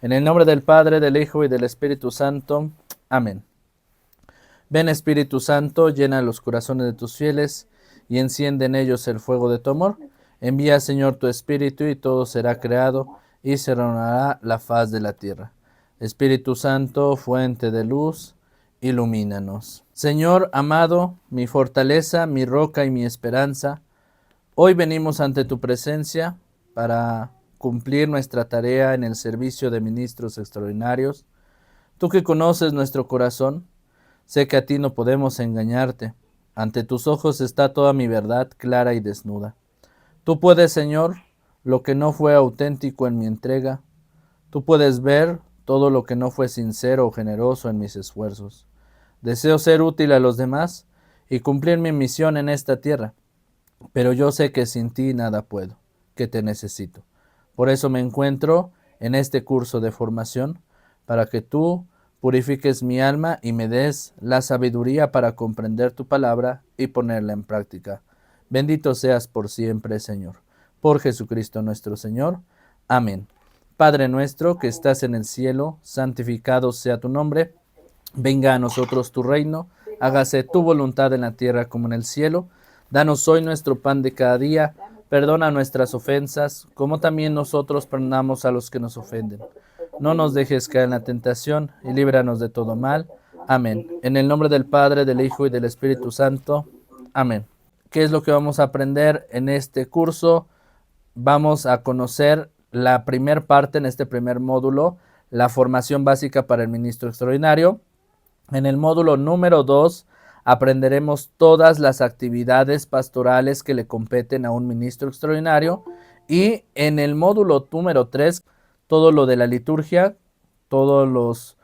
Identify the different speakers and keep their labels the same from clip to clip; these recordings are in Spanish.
Speaker 1: En el nombre del Padre, del Hijo y del Espíritu Santo. Amén. Ven Espíritu Santo, llena los corazones de tus fieles y enciende en ellos el fuego de tu amor. Envía, Señor, tu Espíritu y todo será creado y se renovará la faz de la tierra. Espíritu Santo, fuente de luz, ilumínanos. Señor amado, mi fortaleza, mi roca y mi esperanza, hoy venimos ante tu presencia para cumplir nuestra tarea en el servicio de ministros extraordinarios. Tú que conoces nuestro corazón, sé que a ti no podemos engañarte. Ante tus ojos está toda mi verdad clara y desnuda. Tú puedes, Señor, lo que no fue auténtico en mi entrega. Tú puedes ver todo lo que no fue sincero o generoso en mis esfuerzos. Deseo ser útil a los demás y cumplir mi misión en esta tierra, pero yo sé que sin ti nada puedo, que te necesito. Por eso me encuentro en este curso de formación, para que tú purifiques mi alma y me des la sabiduría para comprender tu palabra y ponerla en práctica. Bendito seas por siempre, Señor. Por Jesucristo nuestro Señor. Amén. Padre nuestro que estás en el cielo, santificado sea tu nombre. Venga a nosotros tu reino, hágase tu voluntad en la tierra como en el cielo. Danos hoy nuestro pan de cada día, perdona nuestras ofensas, como también nosotros perdonamos a los que nos ofenden. No nos dejes caer en la tentación y líbranos de todo mal. Amén. En el nombre del Padre, del Hijo y del Espíritu Santo. Amén. ¿Qué es lo que vamos a aprender en este curso? Vamos a conocer la primer parte en este primer módulo, la formación básica para el ministro extraordinario. En el módulo número 2 aprenderemos todas las actividades pastorales que le competen a un ministro extraordinario, y en el módulo número 3 todo lo de la liturgia, todos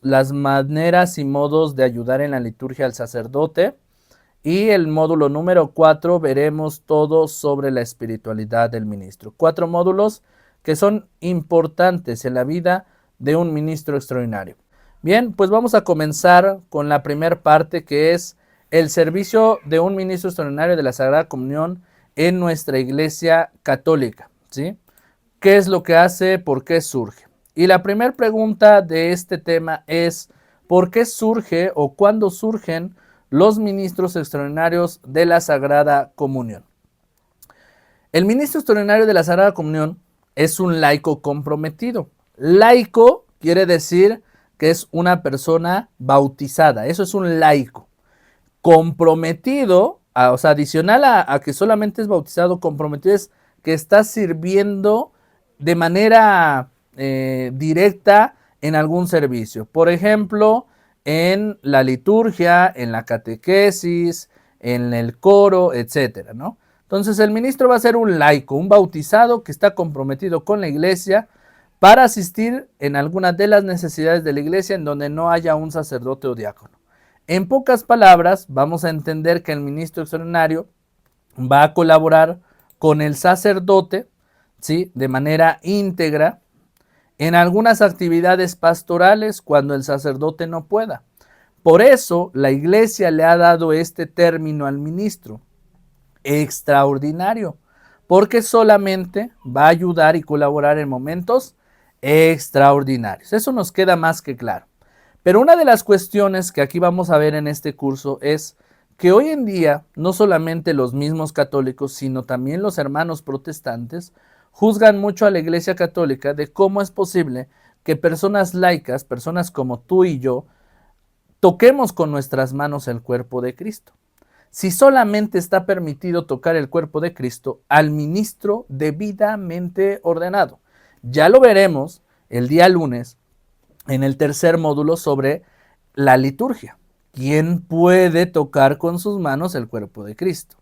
Speaker 1: las maneras y modos de ayudar en la liturgia al sacerdote. Y el módulo número 4 veremos todo sobre la espiritualidad del ministro. 4 módulos que son importantes en la vida de un ministro extraordinario. Bien, pues vamos a comenzar con la primera parte, que es el servicio de un ministro extraordinario de la Sagrada Comunión en nuestra Iglesia Católica, ¿sí? ¿Qué es lo que hace? ¿Por qué surge? Y la primera pregunta de este tema es: ¿por qué surge o cuándo surgen los ministros extraordinarios de la Sagrada Comunión? El ministro extraordinario de la Sagrada Comunión es un laico comprometido. Laico quiere decir que es una persona bautizada, eso es un laico. Comprometido, o sea, adicional a que solamente es bautizado, comprometido es que está sirviendo de manera directa en algún servicio. Por ejemplo, en la liturgia, en la catequesis, en el coro, etcétera, ¿no? Entonces el ministro va a ser un laico, un bautizado que está comprometido con la iglesia para asistir en algunas de las necesidades de la iglesia en donde no haya un sacerdote o diácono. En pocas palabras, vamos a entender que el ministro extraordinario va a colaborar con el sacerdote, ¿sí?, de manera íntegra en algunas actividades pastorales cuando el sacerdote no pueda. Por eso la iglesia le ha dado este término al ministro, extraordinario, porque solamente va a ayudar y colaborar en momentos extraordinarios. Eso nos queda más que claro. Pero una de las cuestiones que aquí vamos a ver en este curso es que hoy en día no solamente los mismos católicos, sino también los hermanos protestantes juzgan mucho a la Iglesia Católica de cómo es posible que personas laicas, personas como tú y yo, toquemos con nuestras manos el cuerpo de Cristo. Si solamente está permitido tocar el cuerpo de Cristo al ministro debidamente ordenado. Ya lo veremos el día lunes en el tercer módulo sobre la liturgia. ¿Quién puede tocar con sus manos el cuerpo de Cristo?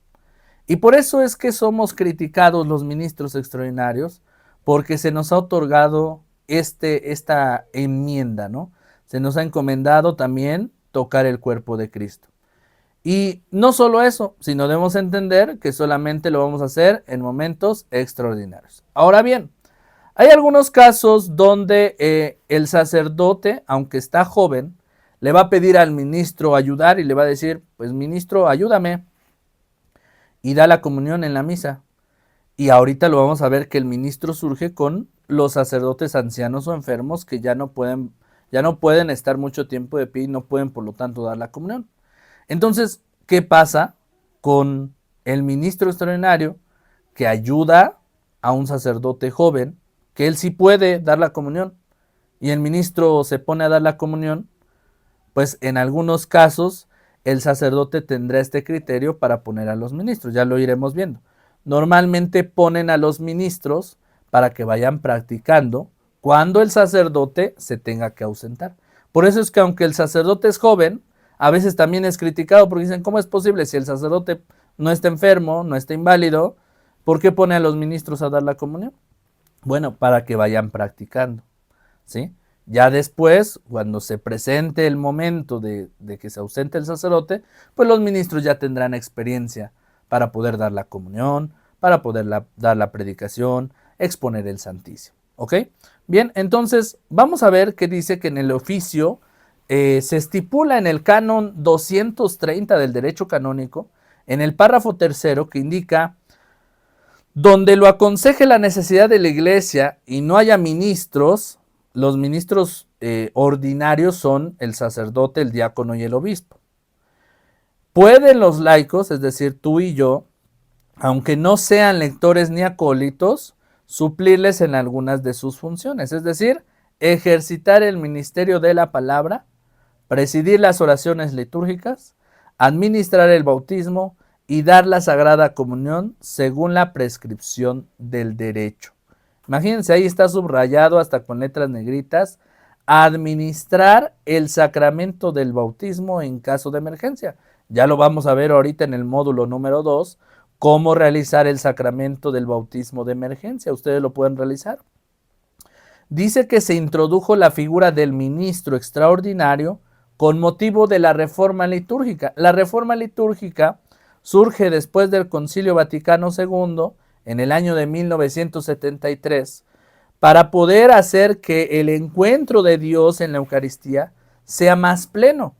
Speaker 1: Y por eso es que somos criticados los ministros extraordinarios, porque se nos ha otorgado esta enmienda, ¿no? Se nos ha encomendado también tocar el cuerpo de Cristo. Y no solo eso, sino debemos entender que solamente lo vamos a hacer en momentos extraordinarios. Ahora bien, hay algunos casos donde el sacerdote, aunque está joven, le va a pedir al ministro ayudar y le va a decir: pues ministro, ayúdame, y da la comunión en la misa. Y ahorita lo vamos a ver que el ministro surge con los sacerdotes ancianos o enfermos que ya no pueden estar mucho tiempo de pie y no pueden, por lo tanto, dar la comunión. Entonces, ¿qué pasa con el ministro extraordinario que ayuda a un sacerdote joven, que él sí puede dar la comunión, y el ministro se pone a dar la comunión? Pues en algunos casos el sacerdote tendrá este criterio para poner a los ministros, ya lo iremos viendo. Normalmente ponen a los ministros para que vayan practicando cuando el sacerdote se tenga que ausentar. Por eso es que aunque el sacerdote es joven, a veces también es criticado porque dicen, ¿cómo es posible si el sacerdote no está enfermo, no está inválido? ¿Por qué pone a los ministros a dar la comunión? Bueno, para que vayan practicando, ¿sí? Ya después, cuando se presente el momento de que se ausente el sacerdote, pues los ministros ya tendrán experiencia para poder dar la comunión, para poder dar la predicación, exponer el Santísimo. ¿Ok? Bien, entonces vamos a ver qué dice que en el oficio se estipula en el canon 230 del derecho canónico, en el párrafo tercero, que indica: donde lo aconseje la necesidad de la iglesia y no haya ministros, los ministros ordinarios son el sacerdote, el diácono y el obispo. Pueden los laicos, es decir, tú y yo, aunque no sean lectores ni acólitos, suplirles en algunas de sus funciones, es decir, ejercitar el ministerio de la palabra, presidir las oraciones litúrgicas, administrar el bautismo y dar la Sagrada Comunión según la prescripción del derecho. Imagínense, ahí está subrayado hasta con letras negritas: administrar el sacramento del bautismo en caso de emergencia. Ya lo vamos a ver ahorita en el módulo número 2, cómo realizar el sacramento del bautismo de emergencia. Ustedes lo pueden realizar. Dice que se introdujo la figura del ministro extraordinario con motivo de la reforma litúrgica. La reforma litúrgica surge después del Concilio Vaticano II, en el año de 1973, para poder hacer que el encuentro de Dios en la Eucaristía sea más pleno.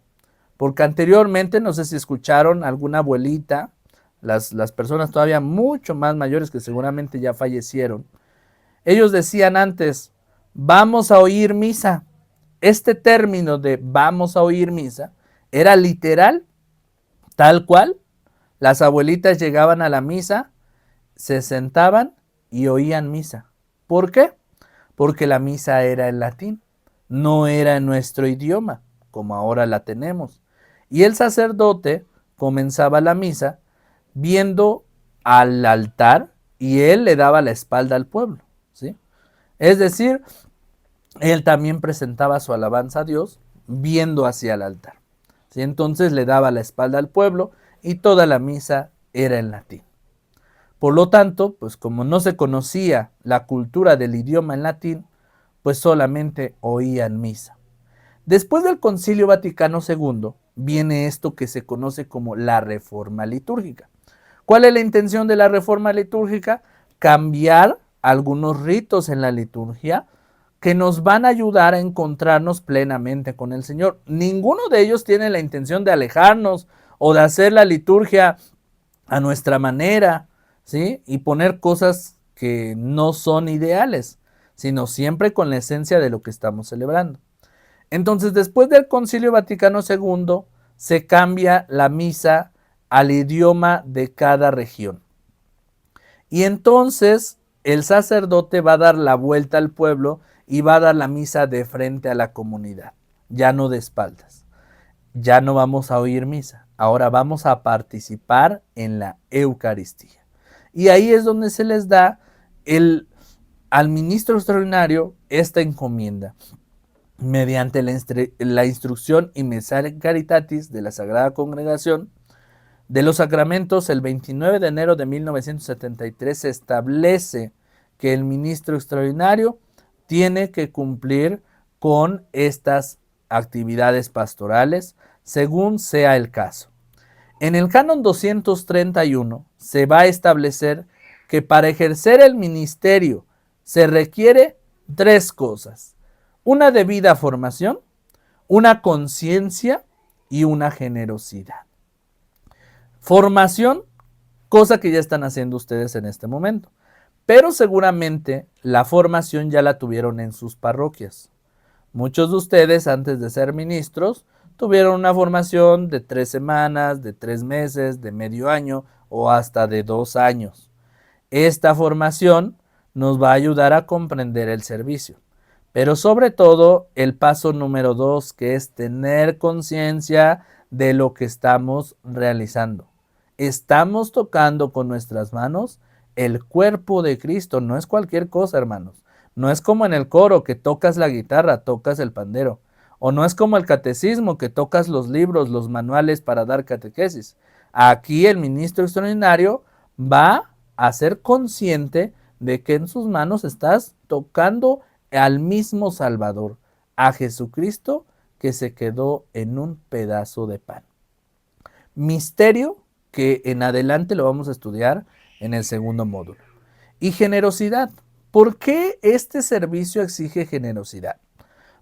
Speaker 1: Porque anteriormente, no sé si escucharon alguna abuelita, las personas todavía mucho más mayores que seguramente ya fallecieron, ellos decían antes: vamos a oír misa. Este término de vamos a oír misa era literal, tal cual. Las abuelitas llegaban a la misa, se sentaban y oían misa. ¿Por qué? Porque la misa era en latín, no era en nuestro idioma, como ahora la tenemos. Y el sacerdote comenzaba la misa viendo al altar y él le daba la espalda al pueblo, ¿sí? Es decir, él también presentaba su alabanza a Dios viendo hacia el altar, ¿sí? Entonces le daba la espalda al pueblo y toda la misa era en latín. Por lo tanto, pues como no se conocía la cultura del idioma en latín, pues solamente oían misa. Después del Concilio Vaticano II viene esto que se conoce como la Reforma Litúrgica. ¿Cuál es la intención de la Reforma Litúrgica? Cambiar algunos ritos en la liturgia que nos van a ayudar a encontrarnos plenamente con el Señor. Ninguno de ellos tiene la intención de alejarnos o de hacer la liturgia a nuestra manera, ¿sí? Y poner cosas que no son ideales, sino siempre con la esencia de lo que estamos celebrando. Entonces, después del Concilio Vaticano II, se cambia la misa al idioma de cada región. Y entonces el sacerdote va a dar la vuelta al pueblo y va a dar la misa de frente a la comunidad, ya no de espaldas. Ya no vamos a oír misa, ahora vamos a participar en la Eucaristía. Y ahí es donde se les da al ministro extraordinario esta encomienda. Mediante la instrucción y Missale Caritatis de la Sagrada Congregación de los Sacramentos, el 29 de enero de 1973 se establece que el ministro extraordinario tiene que cumplir con estas actividades pastorales según sea el caso. En el canon 231 se va a establecer que para ejercer el ministerio se requiere 3 cosas: una debida formación, una conciencia y una generosidad. Formación, cosa que ya están haciendo ustedes en este momento. pero seguramente la formación ya la tuvieron en sus parroquias. Muchos de ustedes, antes de ser ministros, tuvieron una formación de 3 semanas, de 3 meses, de medio año o hasta de 2 años. Esta formación nos va a ayudar a comprender el servicio. Pero sobre todo, el paso número 2, que es tener conciencia de lo que estamos realizando. Estamos tocando con nuestras manos el cuerpo de Cristo. No es cualquier cosa, hermanos. No es como en el coro que tocas la guitarra, tocas el pandero. O no es como el catecismo que tocas los libros, los manuales para dar catequesis. Aquí el ministro extraordinario va a ser consciente de que en sus manos estás tocando al mismo Salvador, a Jesucristo que se quedó en un pedazo de pan. Misterio que en adelante lo vamos a estudiar en el segundo módulo. Y generosidad. ¿Por qué este servicio exige generosidad?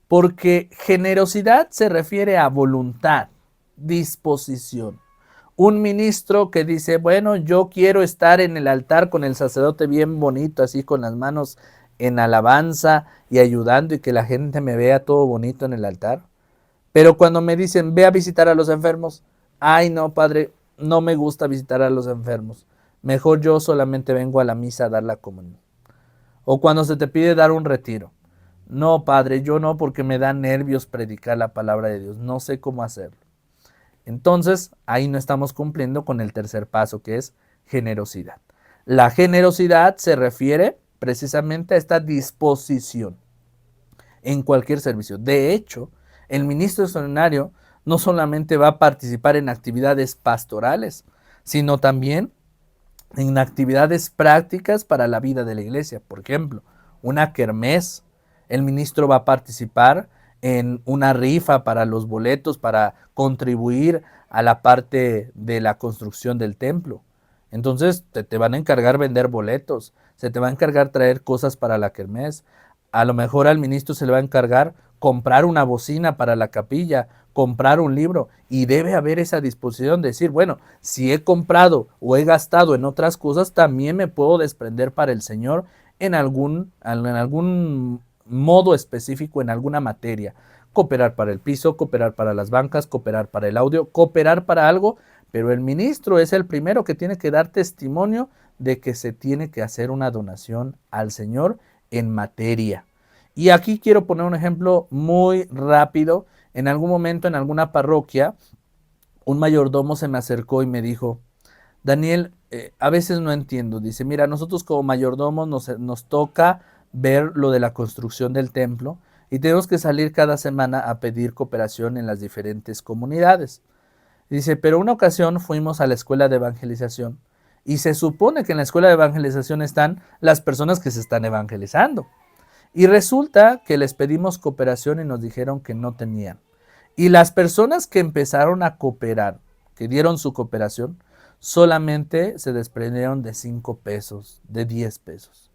Speaker 1: Porque generosidad se refiere a voluntad, disposición. Un ministro que dice, bueno, yo quiero estar en el altar con el sacerdote bien bonito, así con las manos en alabanza y ayudando y que la gente me vea todo bonito en el altar. Pero cuando me dicen, ve a visitar a los enfermos, ay no, padre, no me gusta visitar a los enfermos. Mejor yo solamente vengo a la misa a dar la comunión. O cuando se te pide dar un retiro. No, padre, yo no, porque me da nervios predicar la palabra de Dios. No sé cómo hacerlo. Entonces, ahí no estamos cumpliendo con el tercer paso, que es generosidad. La generosidad se refiere precisamente a esta disposición en cualquier servicio. De hecho, el ministro extraordinario no solamente va a participar en actividades pastorales, sino también en actividades prácticas para la vida de la iglesia. Por ejemplo, una kermés. El ministro va a participar en una rifa para los boletos, para contribuir a la parte de la construcción del templo. Entonces te van a encargar vender boletos, se te va a encargar traer cosas para la kermés. A lo mejor al ministro se le va a encargar comprar una bocina para la capilla, comprar un libro, y debe haber esa disposición de decir, bueno, si he comprado o he gastado en otras cosas, también me puedo desprender para el Señor en algún modo específico, en alguna materia. Cooperar para el piso, cooperar para las bancas, cooperar para el audio, cooperar para algo, pero el ministro es el primero que tiene que dar testimonio de que se tiene que hacer una donación al Señor en materia. Y aquí quiero poner un ejemplo muy rápido. En algún momento, en alguna parroquia, un mayordomo se me acercó y me dijo, Daniel, a veces no entiendo. Dice, mira, nosotros como mayordomos nos toca ver lo de la construcción del templo y tenemos que salir cada semana a pedir cooperación en las diferentes comunidades. Dice, pero una ocasión fuimos a la escuela de evangelización y se supone que en la escuela de evangelización están las personas que se están evangelizando. Y resulta que les pedimos cooperación y nos dijeron que no tenían. Y las personas que empezaron a cooperar, que dieron su cooperación, solamente se desprendieron de 5 pesos, de 10 pesos.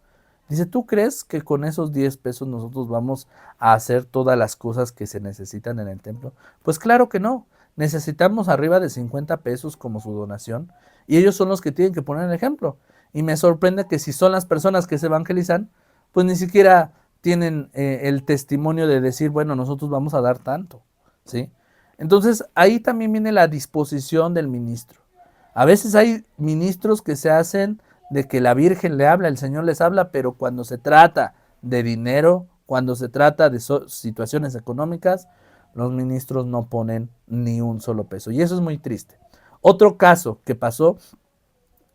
Speaker 1: Dice, ¿tú crees que con esos 10 pesos nosotros vamos a hacer todas las cosas que se necesitan en el templo? Pues claro que no. Necesitamos arriba de 50 pesos como su donación y ellos son los que tienen que poner el ejemplo. Y me sorprende que si son las personas que se evangelizan, pues ni siquiera tienen el testimonio de decir, bueno, nosotros vamos a dar tanto, ¿sí? Entonces, ahí también viene la disposición del ministro. A veces hay ministros que se hacen de que la Virgen le habla, el Señor les habla, pero cuando se trata de dinero, cuando se trata de situaciones económicas, los ministros no ponen ni un solo peso. Y eso es muy triste. Otro caso que pasó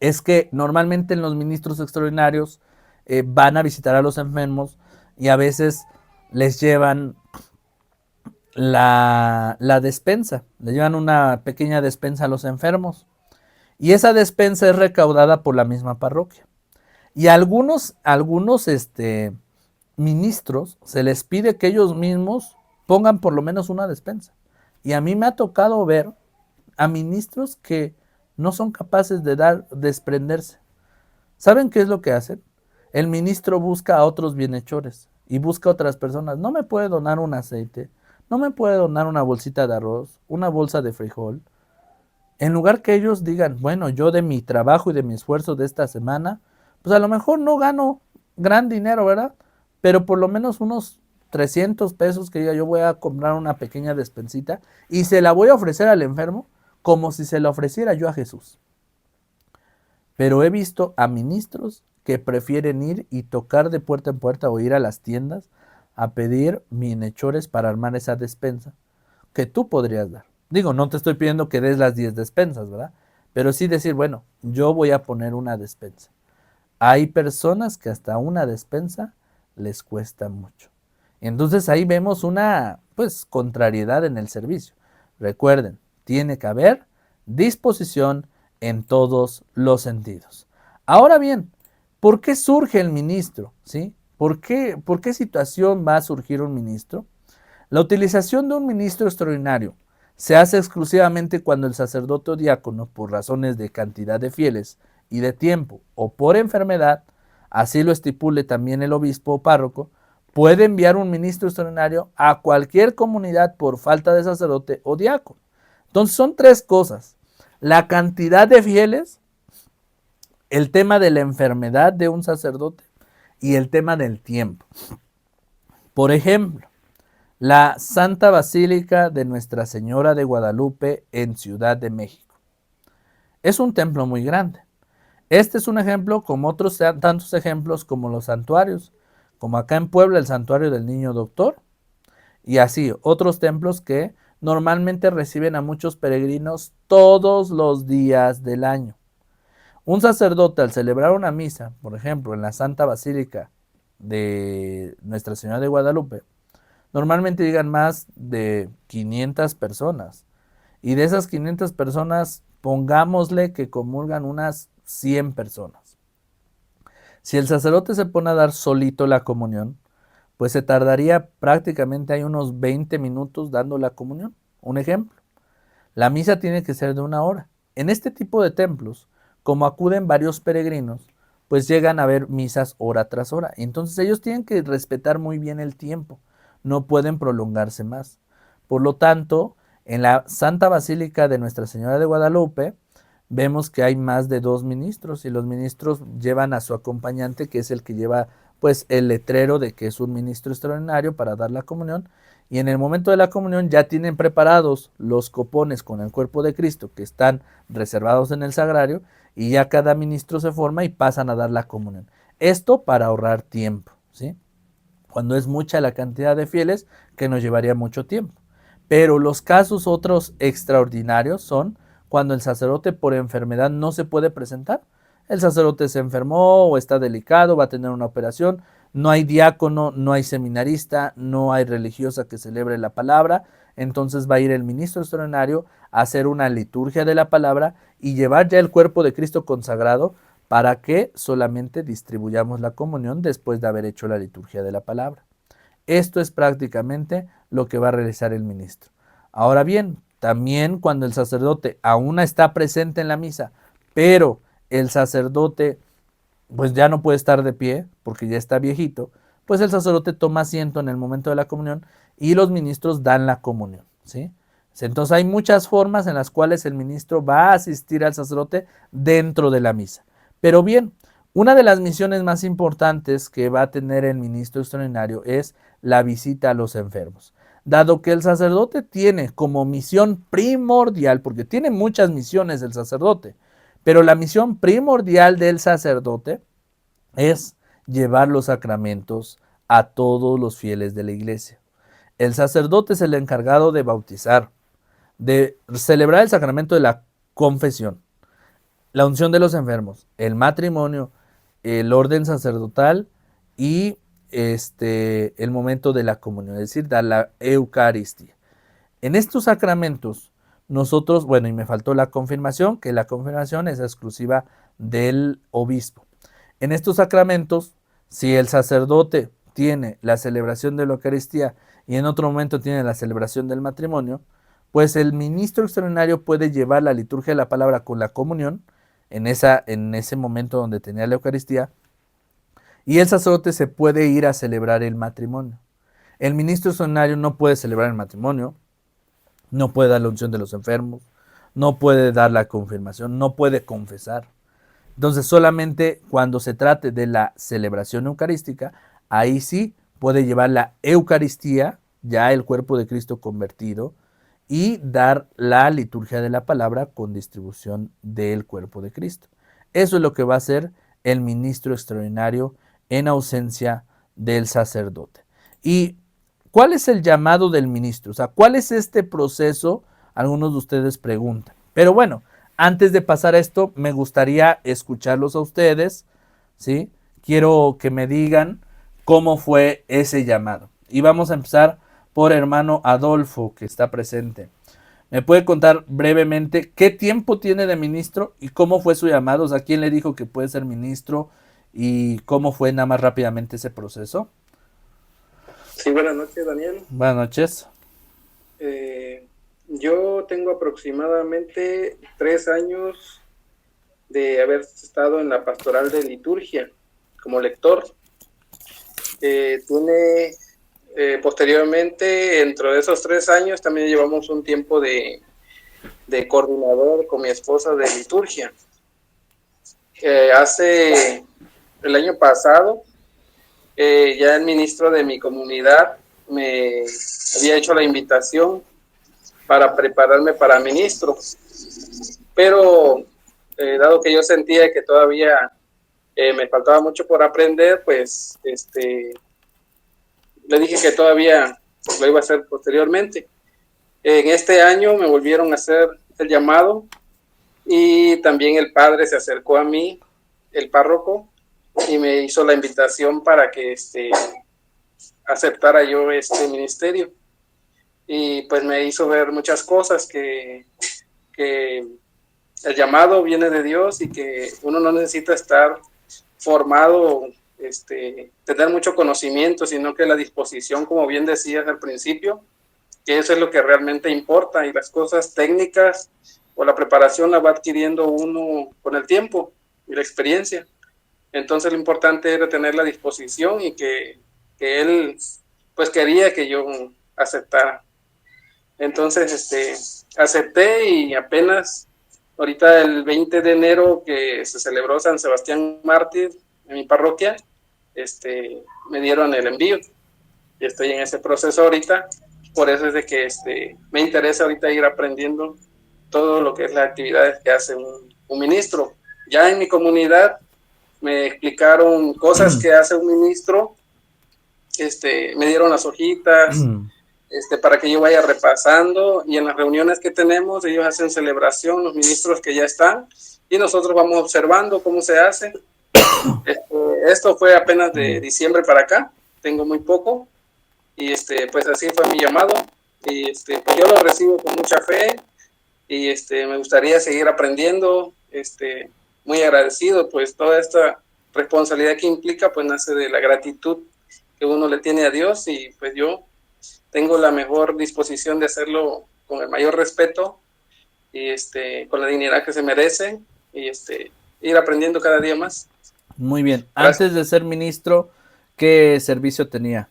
Speaker 1: es que normalmente en los ministros extraordinarios van a visitar a los enfermos y a veces les llevan la despensa, le llevan una pequeña despensa a los enfermos y esa despensa es recaudada por la misma parroquia. Y a algunos ministros se les pide que ellos mismos pongan por lo menos una despensa. Y a mí me ha tocado ver a ministros que no son capaces de desprenderse. ¿Saben qué es lo que hacen? El ministro busca a otros bienhechores y busca a otras personas. No me puede donar un aceite, no me puede donar una bolsita de arroz, una bolsa de frijol. En lugar que ellos digan, bueno, yo de mi trabajo y de mi esfuerzo de esta semana pues a lo mejor no gano gran dinero, ¿verdad? Pero por lo menos unos 300 pesos que diga yo voy a comprar una pequeña despensita y se la voy a ofrecer al enfermo como si se la ofreciera yo a Jesús. Pero he visto a ministros que prefieren ir y tocar de puerta en puerta o ir a las tiendas a pedir bienhechores para armar esa despensa que tú podrías dar. Digo, no te estoy pidiendo que des las 10 despensas, ¿verdad? Pero sí decir, bueno, yo voy a poner una despensa. Hay personas que hasta una despensa les cuesta mucho. Entonces ahí vemos una, pues, contrariedad en el servicio. Recuerden, tiene que haber disposición en todos los sentidos. Ahora bien, ¿por qué surge el ministro? ¿Sí? ¿Por qué situación va a surgir un ministro? La utilización de un ministro extraordinario se hace exclusivamente cuando el sacerdote o diácono, por razones de cantidad de fieles y de tiempo o por enfermedad, así lo estipule también el obispo o párroco, puede enviar un ministro extraordinario a cualquier comunidad por falta de sacerdote o diácono. Entonces son tres cosas: la cantidad de fieles, el tema de la enfermedad de un sacerdote y el tema del tiempo. Por ejemplo, la Santa Basílica de Nuestra Señora de Guadalupe en Ciudad de México. Es un templo muy grande. Este es un ejemplo, como otros tantos ejemplos como los santuarios, como acá en Puebla el Santuario del Niño Doctor, y así otros templos que normalmente reciben a muchos peregrinos todos los días del año. Un sacerdote al celebrar una misa, por ejemplo, en la Santa Basílica de Nuestra Señora de Guadalupe, normalmente llegan más de 500 personas. Y de esas 500 personas, pongámosle que comulgan unas 100 personas. Si el sacerdote se pone a dar solito la comunión, pues se tardaría prácticamente hay unos 20 minutos dando la comunión. Un ejemplo, la misa tiene que ser de 1 hora. En este tipo de templos, como acuden varios peregrinos, pues llegan a ver misas hora tras hora. Entonces ellos tienen que respetar muy bien el tiempo, no pueden prolongarse más. Por lo tanto, en la Santa Basílica de Nuestra Señora de Guadalupe, vemos que hay más de 2 ministros y los ministros llevan a su acompañante, que es el que lleva pues el letrero de que es un ministro extraordinario para dar la comunión, y en el momento de la comunión ya tienen preparados los copones con el cuerpo de Cristo que están reservados en el sagrario, y ya cada ministro se forma y pasan a dar la comunión. Esto para ahorrar tiempo, ¿sí? Cuando es mucha la cantidad de fieles, que nos llevaría mucho tiempo. Pero los casos otros extraordinarios son cuando el sacerdote por enfermedad no se puede presentar. El sacerdote se enfermó o está delicado, va a tener una operación, no hay diácono, no hay seminarista, no hay religiosa que celebre la palabra, entonces va a ir el ministro extraordinario a hacer una liturgia de la palabra y llevar ya el cuerpo de Cristo consagrado para que solamente distribuyamos la comunión después de haber hecho la liturgia de la palabra. Esto es prácticamente lo que va a realizar el ministro. Ahora bien, también cuando el sacerdote aún está presente en la misa, pero el sacerdote pues ya no puede estar de pie porque ya está viejito, pues el sacerdote toma asiento en el momento de la comunión y los ministros dan la comunión, ¿sí? Entonces hay muchas formas en las cuales el ministro va a asistir al sacerdote dentro de la misa. Pero bien, una de las misiones más importantes que va a tener el ministro extraordinario es la visita a los enfermos. Dado que el sacerdote tiene como misión primordial, porque tiene muchas misiones el sacerdote, pero la misión primordial del sacerdote es llevar los sacramentos a todos los fieles de la iglesia. El sacerdote es el encargado de bautizar, de celebrar el sacramento de la confesión, la unción de los enfermos, el matrimonio, el orden sacerdotal y el momento de la comunión, es decir, dar la Eucaristía. En estos sacramentos, nosotros, bueno, y me faltó la confirmación, que la confirmación es exclusiva del obispo. En estos sacramentos, si el sacerdote tiene la celebración de la Eucaristía y en otro momento tiene la celebración del matrimonio, pues el ministro extraordinario puede llevar la liturgia de la palabra con la comunión en ese momento donde tenía la Eucaristía, y el sacerdote se puede ir a celebrar el matrimonio. El ministro extraordinario no puede celebrar el matrimonio, no puede dar la unción de los enfermos, no puede dar la confirmación, no puede confesar. Entonces, solamente cuando se trate de la celebración eucarística, ahí sí puede llevar la Eucaristía, ya el cuerpo de Cristo convertido, y dar la liturgia de la palabra con distribución del cuerpo de Cristo. Eso es lo que va a hacer el ministro extraordinario en ausencia del sacerdote. ¿Y cuál es el llamado del ministro? O sea, ¿cuál es este proceso? Algunos de ustedes preguntan. Pero bueno, antes de pasar a esto, me gustaría escucharlos a ustedes, ¿sí? Quiero que me digan cómo fue ese llamado. Y vamos a empezar por hermano Adolfo, que está presente. ¿Me puede contar brevemente qué tiempo tiene de ministro y cómo fue su llamado? O sea, ¿quién le dijo que puede ser ministro y cómo fue nada más rápidamente ese proceso?
Speaker 2: Sí, buenas noches, Daniel.
Speaker 1: Buenas noches.
Speaker 2: Yo tengo aproximadamente 3 años de haber estado en la pastoral de liturgia como lector. Posteriormente, dentro de esos 3 años, también llevamos un tiempo de coordinador con mi esposa de liturgia. Hace el año pasado, ya el ministro de mi comunidad me había hecho la invitación para prepararme para ministro, pero dado que yo sentía que todavía me faltaba mucho por aprender, pues le dije que todavía lo iba a hacer posteriormente. En este año me volvieron a hacer el llamado y también el padre se acercó a mí, el párroco, y me hizo la invitación para que aceptara yo este ministerio. Y pues me hizo ver muchas cosas que el llamado viene de Dios y que uno no necesita estar formado, tener mucho conocimiento, sino que la disposición, como bien decías al principio, que eso es lo que realmente importa, y las cosas técnicas o la preparación la va adquiriendo uno con el tiempo y la experiencia. Entonces lo importante era tener la disposición y que él pues quería que yo aceptara. Entonces acepté, y apenas ahorita el 20 de enero que se celebró San Sebastián Mártir en mi parroquia, me dieron el envío y estoy en ese proceso ahorita. Por eso es de que me interesa ahorita ir aprendiendo todo lo que es las actividades que hace un ministro. Ya en mi comunidad me explicaron cosas que hace un ministro, me dieron las hojitas, para que yo vaya repasando, y en las reuniones que tenemos ellos hacen celebración, los ministros que ya están, y nosotros vamos observando cómo se hace. Esto fue apenas de diciembre para acá, tengo muy poco, y pues así fue mi llamado, y pues yo lo recibo con mucha fe, y me gustaría seguir aprendiendo, muy agradecido, pues toda esta responsabilidad que implica pues nace de la gratitud que uno le tiene a Dios, y pues yo tengo la mejor disposición de hacerlo con el mayor respeto y con la dignidad que se merece, y ir aprendiendo cada día más.
Speaker 1: Muy bien.
Speaker 2: Gracias.
Speaker 1: Antes de ser ministro, ¿qué servicio tenía?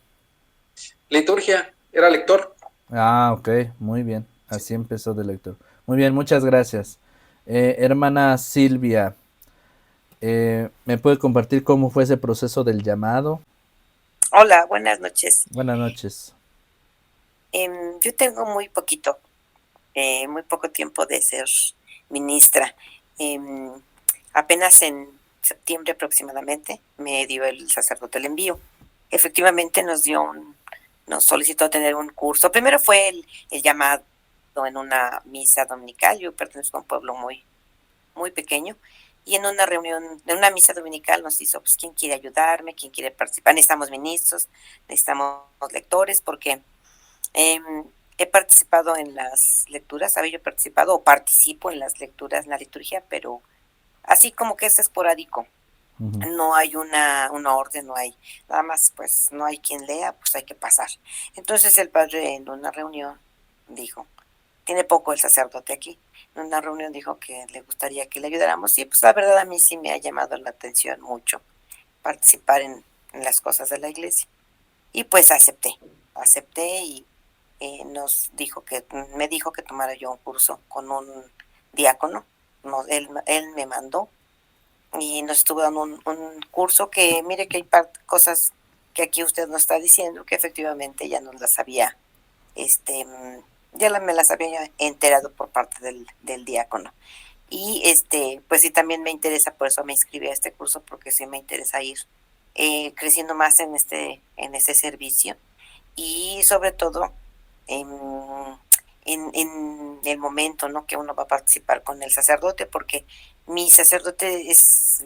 Speaker 2: Liturgia, era lector.
Speaker 1: Ah, ok, muy bien. Así empezó de lector. Muy bien, muchas gracias. Hermana Silvia, ¿me puede compartir cómo fue ese proceso del llamado?
Speaker 3: Hola, buenas noches.
Speaker 1: Buenas noches.
Speaker 3: Yo tengo muy poco tiempo de ser ministra. Em, Apenas en septiembre aproximadamente me dio el sacerdote el envío. Efectivamente nos solicitó tener un curso. Primero fue el llamado en una misa dominical. Yo pertenezco a un pueblo muy, muy pequeño. Y en una reunión, en una misa dominical nos hizo, pues, ¿quién quiere ayudarme? ¿Quién quiere participar? Necesitamos ministros, necesitamos lectores, porque eh, he participado en las lecturas, había yo participado o participo en las lecturas en la liturgia, pero así como que es esporádico. No hay una orden, no hay nada más, pues no hay quien lea, pues hay que pasar. Entonces el padre en una reunión dijo, tiene poco el sacerdote aquí, en una reunión dijo que le gustaría que le ayudáramos, y pues la verdad a mí sí me ha llamado la atención mucho participar en las cosas de la iglesia. Y pues acepté, y me dijo que tomara yo un curso con un diácono. No, él me mandó y nos estuvo dando un curso que mire que hay cosas que aquí usted nos está diciendo que efectivamente ya nos las había, me las había enterado por parte del diácono. Y pues sí, también me interesa, por eso me inscribí a este curso, porque sí me interesa ir creciendo más en este servicio. Y sobre todo en el momento, ¿no?, que uno va a participar con el sacerdote, porque mi sacerdote es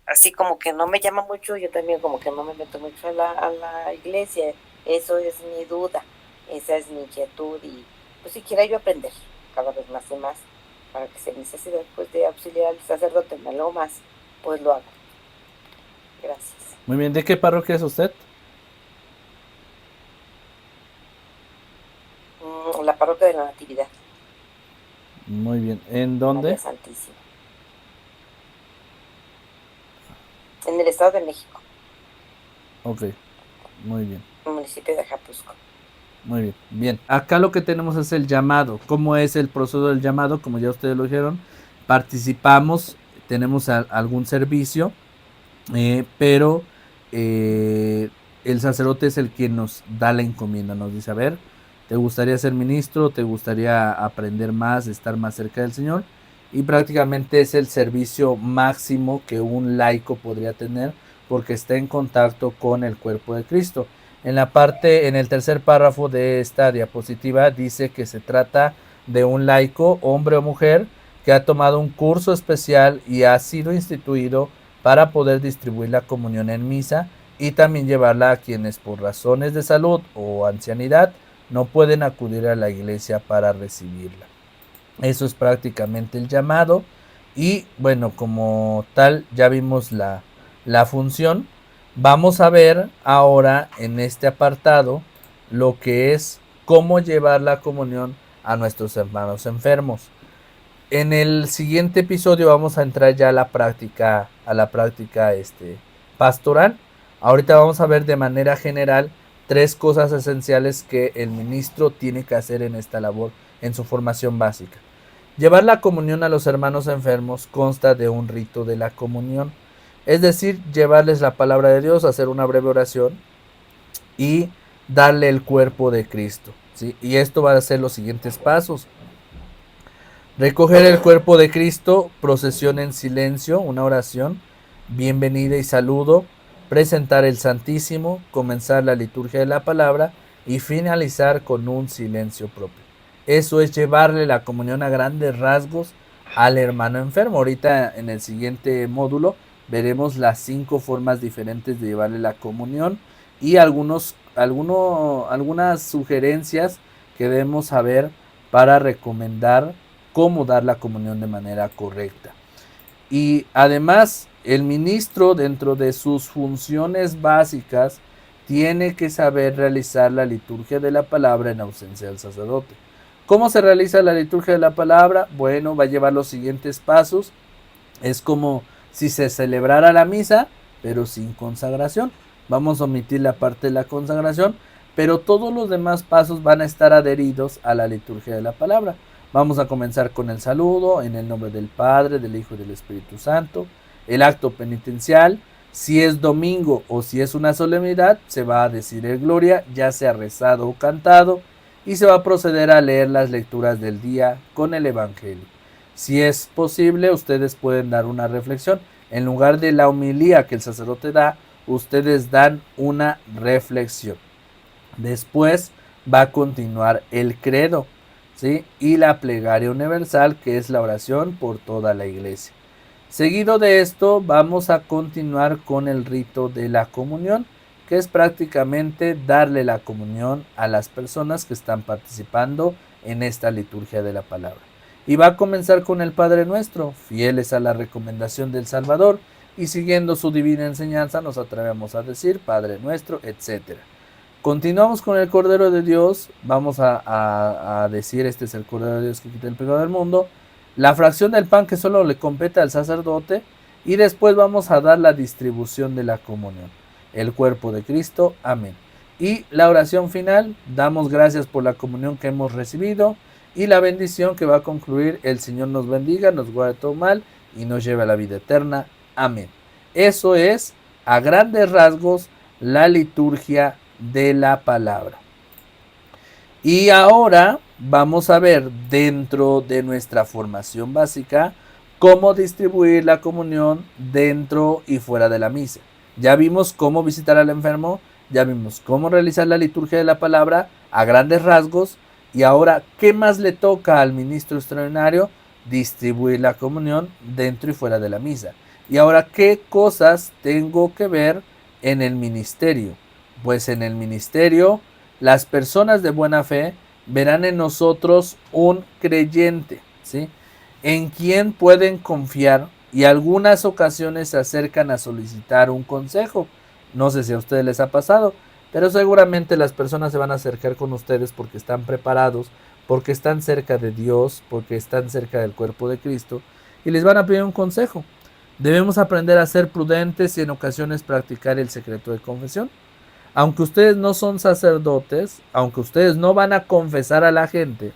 Speaker 3: así como que no me llama mucho, yo también como que no me meto mucho a la iglesia. Eso es mi duda, esa es mi inquietud, y pues si quiera yo aprender cada vez más y más, para que si hay necesidad pues de auxiliar al sacerdote en algo más, pues lo hago. Gracias.
Speaker 1: Muy bien, ¿de qué parroquia es usted?
Speaker 3: La parroquia de la Natividad.
Speaker 1: Muy bien, ¿en
Speaker 3: María
Speaker 1: dónde?
Speaker 3: Santísima. En el Estado de México,
Speaker 1: Ok, muy bien.
Speaker 3: municipio de Japusco.
Speaker 1: Muy bien, bien. Acá lo que tenemos es el llamado. ¿Cómo es el proceso del llamado? Como ya ustedes lo dijeron, participamos, tenemos algún servicio, pero el sacerdote es el quien nos da la encomienda, nos dice, a ver, ¿te gustaría ser ministro? ¿Te gustaría aprender más, estar más cerca del Señor? Y prácticamente es el servicio máximo que un laico podría tener, porque está en contacto con el cuerpo de Cristo. En el tercer párrafo de esta diapositiva dice que se trata de un laico, hombre o mujer, que ha tomado un curso especial y ha sido instituido para poder distribuir la comunión en misa y también llevarla a quienes por razones de salud o ancianidad no pueden acudir a la iglesia para recibirla. Eso es prácticamente el llamado, y bueno, como tal ya vimos la función. Vamos a ver ahora en este apartado lo que es cómo llevar la comunión a nuestros hermanos enfermos. En el siguiente episodio vamos a entrar ya a la práctica pastoral. Ahorita vamos a ver de manera general 3 cosas esenciales que el ministro tiene que hacer en esta labor en su formación básica. Llevar la comunión a los hermanos enfermos consta de un rito de la comunión, es decir, llevarles la palabra de Dios, hacer una breve oración y darle el cuerpo de Cristo, ¿sí? Y esto va a ser los siguientes pasos: recoger el cuerpo de Cristo, procesión en silencio, una oración, bienvenida y saludo, presentar el Santísimo, comenzar la liturgia de la palabra y finalizar con un silencio propio. Eso es llevarle la comunión a grandes rasgos al hermano enfermo. Ahorita en el siguiente módulo veremos las 5 formas diferentes de llevarle la comunión y algunas sugerencias que debemos saber para recomendar cómo dar la comunión de manera correcta. Y además, el ministro, dentro de sus funciones básicas, tiene que saber realizar la liturgia de la palabra en ausencia del sacerdote. ¿Cómo se realiza la liturgia de la palabra? Bueno, va a llevar los siguientes pasos. Es como si se celebrara la misa, pero sin consagración. Vamos a omitir la parte de la consagración, pero todos los demás pasos van a estar adheridos a la liturgia de la palabra. Vamos a comenzar con el saludo, en el nombre del Padre, del Hijo y del Espíritu Santo. El acto penitencial, si es domingo o si es una solemnidad, se va a decir el Gloria, ya sea rezado o cantado, y se va a proceder a leer las lecturas del día con el Evangelio. Si es posible, ustedes pueden dar una reflexión. En lugar de la homilía que el sacerdote da, ustedes dan una reflexión. Después va a continuar el credo, ¿sí? Y la plegaria universal, que es la oración por toda la iglesia. Seguido de esto, vamos a continuar con el rito de la comunión, que es prácticamente darle la comunión a las personas que están participando en esta liturgia de la palabra. Y va a comenzar con el Padre Nuestro, fieles a la recomendación del Salvador y siguiendo su divina enseñanza, nos atrevemos a decir Padre Nuestro, etc. Continuamos con el Cordero de Dios. Vamos a decir: este es el Cordero de Dios que quita el pecado del mundo. La fracción del pan que solo le compete al sacerdote, y después vamos a dar la distribución de la comunión, el cuerpo de Cristo. Amén. Y la oración final: damos gracias por la comunión que hemos recibido, y la bendición que va a concluir: el Señor nos bendiga, nos guarde todo mal y nos lleve a la vida eterna. Amén. Eso es, a grandes rasgos, la liturgia de la palabra. Y ahora vamos a ver dentro de nuestra formación básica cómo distribuir la comunión dentro y fuera de la misa. Ya vimos cómo visitar al enfermo, ya vimos cómo realizar la liturgia de la palabra a grandes rasgos, y ahora, ¿qué más le toca al ministro extraordinario? Distribuir la comunión dentro y fuera de la misa. Y ahora, ¿qué cosas tengo que ver en el ministerio? Pues en el ministerio, las personas de buena fe verán en nosotros un creyente, ¿sí? En quien pueden confiar, y algunas ocasiones se acercan a solicitar un consejo. No sé si a ustedes les ha pasado, pero seguramente las personas se van a acercar con ustedes porque están preparados, porque están cerca de Dios, porque están cerca del cuerpo de Cristo, y les van a pedir un consejo. Debemos aprender a ser prudentes y en ocasiones practicar el secreto de confesión. Aunque ustedes no son sacerdotes, aunque ustedes no van a confesar a la gente,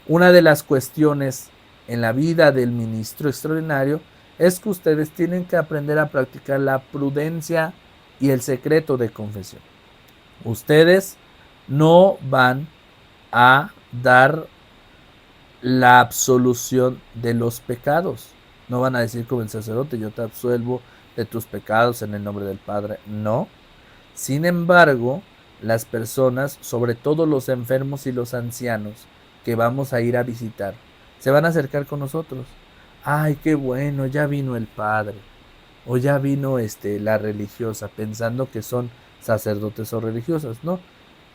Speaker 1: una de las cuestiones en la vida del ministro extraordinario es que ustedes tienen que aprender a practicar la prudencia y el secreto de confesión. Ustedes no van a dar la absolución de los pecados. No van a decir como el sacerdote, yo te absuelvo de tus pecados en el nombre del Padre. No. Sin embargo, las personas, sobre todo los enfermos y los ancianos que vamos a ir a visitar, se van a acercar con nosotros. Ay, qué bueno, ya vino el Padre. O ya vino la religiosa, pensando que son sacerdotes o religiosas, ¿no?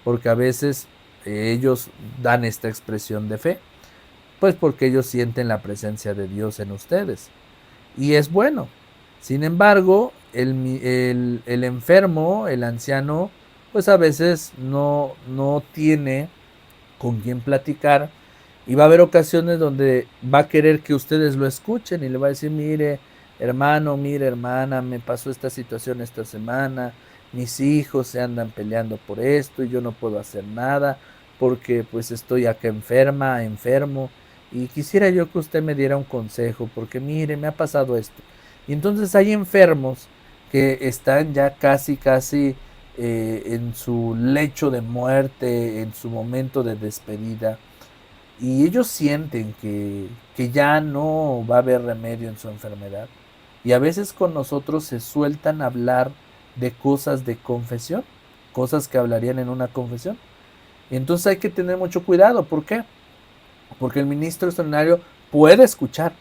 Speaker 1: Porque a veces ellos dan esta expresión de fe, pues porque ellos sienten la presencia de Dios en ustedes. Y es bueno. Sin embargo, el enfermo, el anciano, pues a veces no tiene con quién platicar, y va a haber ocasiones donde va a querer que ustedes lo escuchen y le va a decir, mire hermano, mire hermana, me pasó esta situación esta semana, mis hijos se andan peleando por esto y yo no puedo hacer nada porque pues estoy acá enfermo, y quisiera yo que usted me diera un consejo porque mire, me ha pasado esto. Y entonces hay enfermos que están ya casi en su lecho de muerte, en su momento de despedida, y ellos sienten que ya no va a haber remedio en su enfermedad. Y a veces con nosotros se sueltan a hablar de cosas de confesión, cosas que hablarían en una confesión. Y entonces hay que tener mucho cuidado. ¿Por qué? Porque el ministro extraordinario puede escuchar,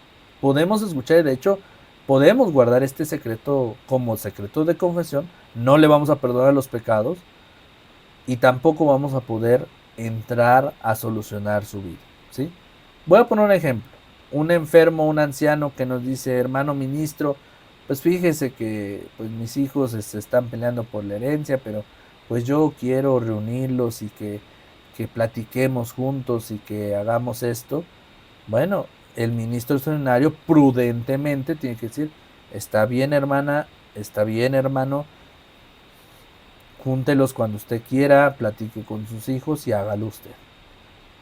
Speaker 1: podemos escuchar, y de hecho podemos guardar este secreto como secreto de confesión. No le vamos a perdonar los pecados y tampoco vamos a poder entrar a solucionar su vida, ¿sí? Voy a poner un ejemplo. Un enfermo, un anciano que nos dice, hermano ministro, pues fíjese que pues mis hijos se están peleando por la herencia, pero pues yo quiero reunirlos y que platiquemos juntos y que hagamos esto. Bueno, el ministro extraordinario prudentemente tiene que decir, está bien hermana, está bien hermano, júntelos cuando usted quiera, platique con sus hijos y hágalo usted.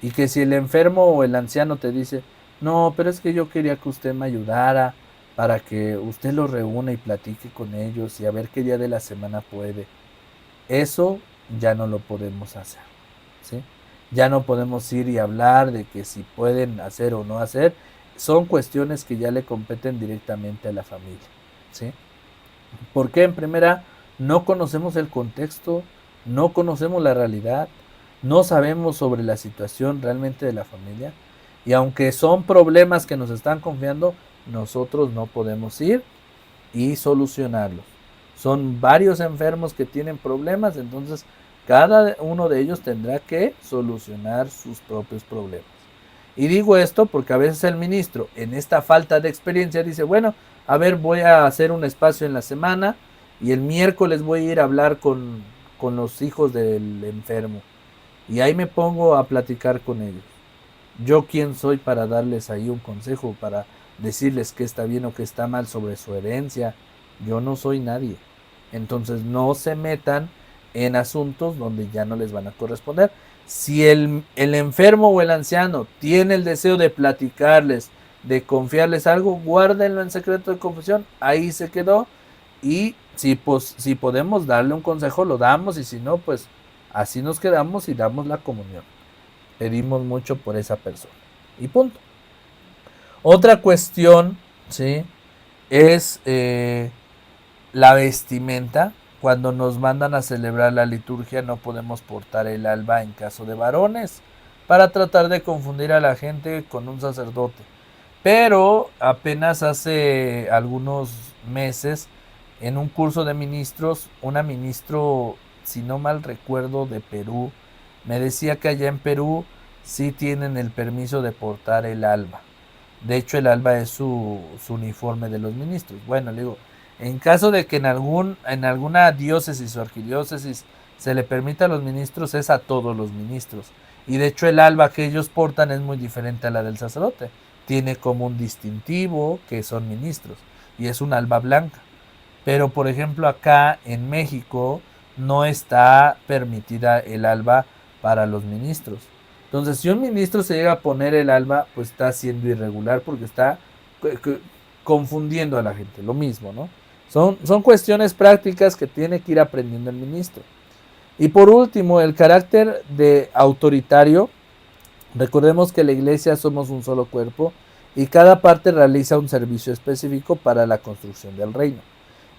Speaker 1: Y que si el enfermo o el anciano te dice, no, pero es que yo quería que usted me ayudara para que usted los reúna y platique con ellos y a ver qué día de la semana puede. Eso ya no lo podemos hacer, ¿sí? Ya no podemos ir y hablar de que si pueden hacer o no hacer. Son cuestiones que ya le competen directamente a la familia, ¿sí? Porque en primera no conocemos el contexto, no conocemos la realidad, no sabemos sobre la situación realmente de la familia, y aunque son problemas que nos están confiando, nosotros no podemos ir y solucionarlos. Son varios enfermos que tienen problemas, entonces cada uno de ellos tendrá que solucionar sus propios problemas. Y digo esto porque a veces el ministro, en esta falta de experiencia, dice, bueno, a ver, voy a hacer un espacio en la semana y el miércoles voy a ir a hablar con los hijos del enfermo. Y ahí me pongo a platicar con ellos. ¿Yo quién soy para darles ahí un consejo, para decirles qué está bien o qué está mal sobre su herencia? Yo no soy nadie. Entonces no se metan en asuntos donde ya no les van a corresponder. Si el enfermo o el anciano tiene el deseo de platicarles, de confiarles algo, guárdenlo en secreto de confesión, ahí se quedó, y si podemos darle un consejo, lo damos, y si no, pues así nos quedamos y damos la comunión. Pedimos mucho por esa persona. Y punto. Otra cuestión, ¿sí? Es la vestimenta. Cuando nos mandan a celebrar la liturgia no podemos portar el alba en caso de varones, para tratar de confundir a la gente con un sacerdote. Pero apenas hace algunos meses, en un curso de ministros, una ministro, si no mal recuerdo, de Perú, me decía que allá en Perú sí tienen el permiso de portar el alba. De hecho, el alba es su uniforme de los ministros. Bueno, le digo, en caso de que en alguna diócesis o arquidiócesis se le permita a los ministros, es a todos los ministros. Y de hecho el alba que ellos portan es muy diferente a la del sacerdote. Tiene como un distintivo que son ministros, y es un alba blanca. Pero por ejemplo acá en México no está permitida el alba para los ministros. Entonces, si un ministro se llega a poner el alba, pues está siendo irregular, porque está confundiendo a la gente. Lo mismo, ¿no? Son cuestiones prácticas que tiene que ir aprendiendo el ministro. Y por último, el carácter de autoritario. Recordemos que la iglesia somos un solo cuerpo y cada parte realiza un servicio específico para la construcción del reino.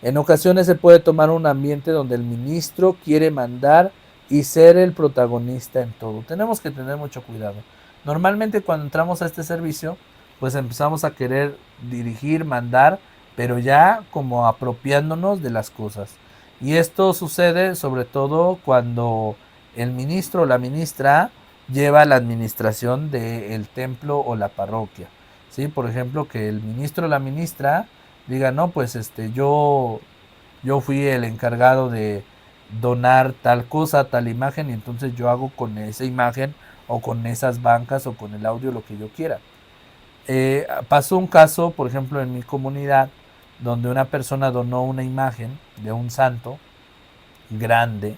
Speaker 1: En ocasiones se puede tomar un ambiente donde el ministro quiere mandar y ser el protagonista en todo. Tenemos que tener mucho cuidado. Normalmente cuando entramos a este servicio, pues empezamos a querer dirigir, mandar, pero ya como apropiándonos de las cosas. Y esto sucede sobre todo cuando el ministro o la ministra lleva la administración del templo o la parroquia. ¿Sí? Por ejemplo, que el ministro o la ministra diga, no, pues yo fui el encargado de donar tal cosa, tal imagen, y entonces yo hago con esa imagen o con esas bancas o con el audio lo que yo quiera. Pasó un caso, por ejemplo, en mi comunidad, donde una persona donó una imagen de un santo grande,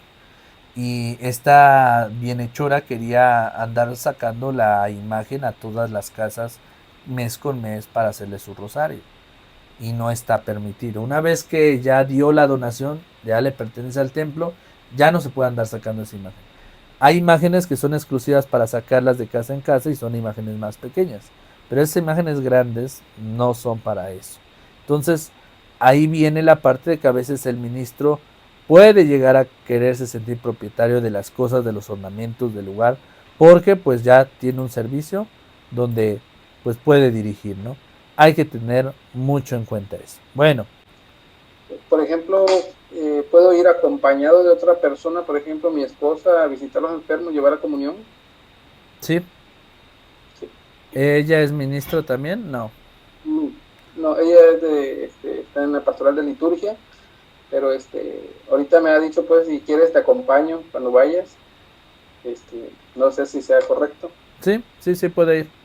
Speaker 1: y esta bienhechora quería andar sacando la imagen a todas las casas mes con mes para hacerle su rosario, y no está permitido. Una vez que ya dio la donación, ya le pertenece al templo, ya no se puede andar sacando esa imagen. Hay imágenes que son exclusivas para sacarlas de casa en casa y son imágenes más pequeñas, pero esas imágenes grandes no son para eso. Entonces ahí viene la parte de que a veces el ministro puede llegar a quererse sentir propietario de las cosas, de los ornamentos del lugar, porque pues ya tiene un servicio donde pues puede dirigir, ¿no? Hay que tener mucho en cuenta eso. Bueno.
Speaker 2: Por ejemplo, puedo ir acompañado de otra persona, por ejemplo, mi esposa, a visitar a los enfermos, llevar a comunión.
Speaker 1: Sí. Sí. ¿Ella es ministro también? No.
Speaker 2: No, ella es está en la pastoral de liturgia, pero ahorita me ha dicho, pues, si quieres te acompaño cuando vayas. No sé si sea correcto.
Speaker 1: Sí, puede ir.